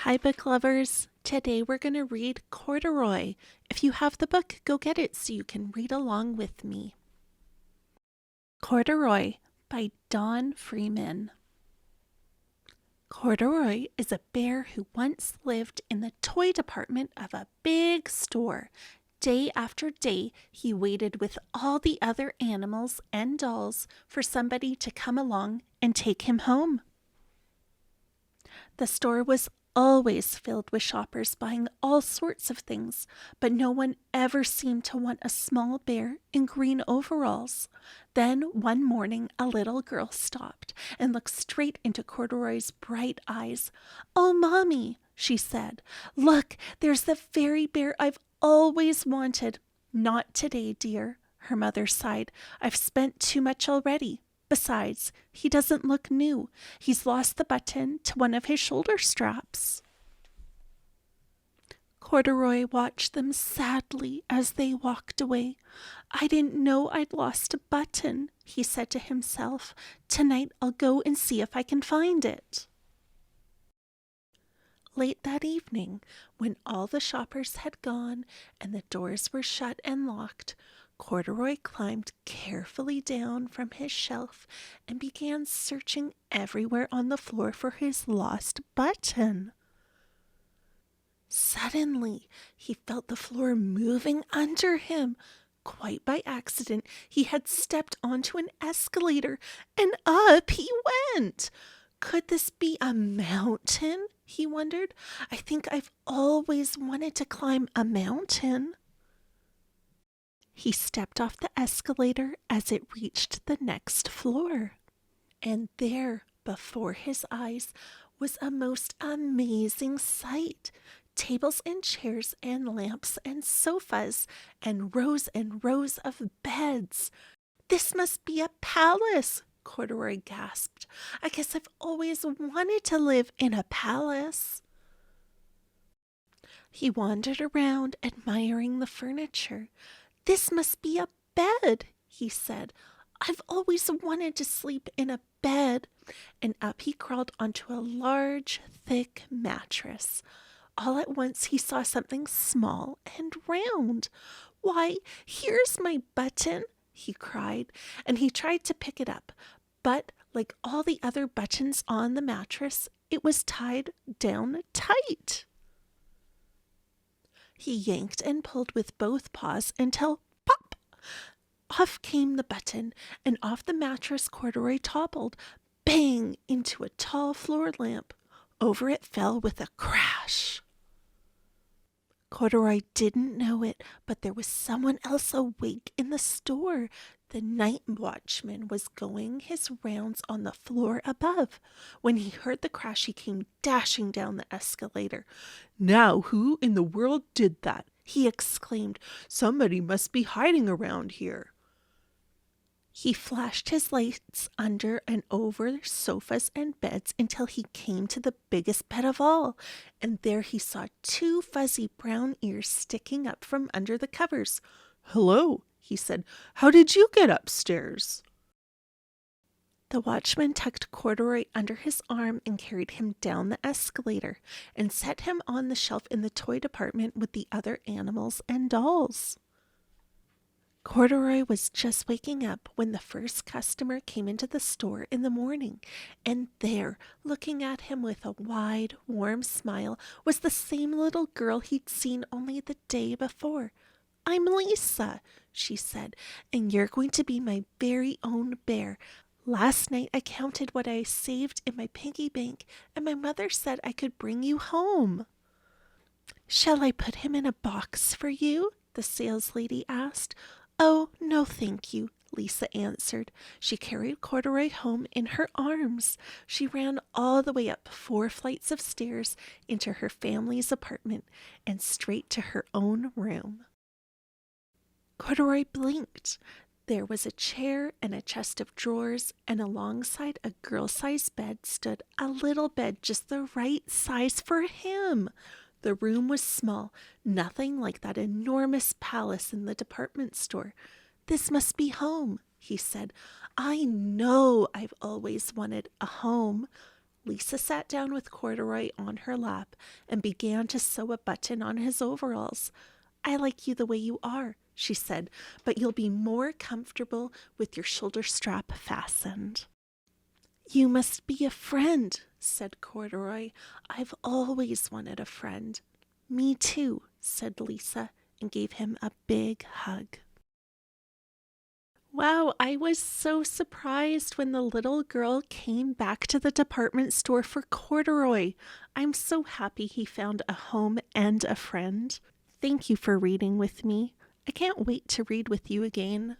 Hi, book lovers. Today we're going to read Corduroy. If you have the book, go get it so you can read along with me. Corduroy by Don Freeman. Corduroy is a bear who once lived in the toy department of a big store. Day after day, he waited with all the other animals and dolls for somebody to come along and take him home. The store was always filled with shoppers buying all sorts of things, but no one ever seemed to want a small bear in green overalls. Then one morning a little girl stopped and looked straight into Corduroy's bright eyes. "Oh, Mommy," she said, "look, there's the very bear I've always wanted." "Not today, dear," her mother sighed. "I've spent too much already. Besides, he doesn't look new. He's lost the button to one of his shoulder straps." Corduroy watched them sadly as they walked away. "I didn't know I'd lost a button," he said to himself. "Tonight I'll go and see if I can find it." Late that evening, when all the shoppers had gone and the doors were shut and locked, Corduroy climbed carefully down from his shelf and began searching everywhere on the floor for his lost button. Suddenly, he felt the floor moving under him. Quite by accident, he had stepped onto an escalator, and up he went. Could this be a mountain? He wondered. "I think I've always wanted to climb a mountain." He stepped off the escalator as it reached the next floor. And there, before his eyes, was a most amazing sight. Tables and chairs and lamps and sofas and rows of beds. "This must be a palace," Corduroy gasped. "I guess I've always wanted to live in a palace." He wandered around, admiring the furniture. "This must be a bed," he said. "I've always wanted to sleep in a bed." And up he crawled onto a large, thick mattress. All at once he saw something small and round. "Why, here's my button," he cried, and he tried to pick it up. But like all the other buttons on the mattress, it was tied down tight. He yanked and pulled with both paws until pop! Off came the button, and off the mattress Corduroy toppled, bang, into a tall floor lamp. Over it fell with a crash. Corduroy didn't know it, but there was someone else awake in the store. The night watchman was going his rounds on the floor above. When he heard the crash, he came dashing down the escalator. "Now, who in the world did that?" he exclaimed. "Somebody must be hiding around here." He flashed his lights under and over sofas and beds until he came to the biggest bed of all, and there he saw two fuzzy brown ears sticking up from under the covers. "Hello," he said. "How did you get upstairs?" The watchman tucked Corduroy under his arm and carried him down the escalator and set him on the shelf in the toy department with the other animals and dolls. Corduroy was just waking up when the first customer came into the store in the morning, and there, looking at him with a wide, warm smile, was the same little girl he'd seen only the day before. "I'm Lisa," she said, "and you're going to be my very own bear. Last night I counted what I saved in my piggy bank, and my mother said I could bring you home." "Shall I put him in a box for you?" the saleslady asked. "Oh, no, thank you," Lisa answered. She carried Corduroy home in her arms. She ran all the way up 4 flights of stairs into her family's apartment and straight to her own room. Corduroy blinked. There was a chair and a chest of drawers, and alongside a girl-sized bed stood a little bed just the right size for him. The room was small, nothing like that enormous palace in the department store. "This must be home," he said. "I know I've always wanted a home." Lisa sat down with Corduroy on her lap and began to sew a button on his overalls. I like you the way you are, she said, but you'll be more comfortable with your shoulder strap fastened. You must be a friend, said Corduroy. I've always wanted a friend. Me too, said Lisa, and gave him a big hug. Wow, I was so surprised when the little girl came back to the department store for Corduroy. I'm so happy he found a home and a friend. Thank you for reading with me. I can't wait to read with you again.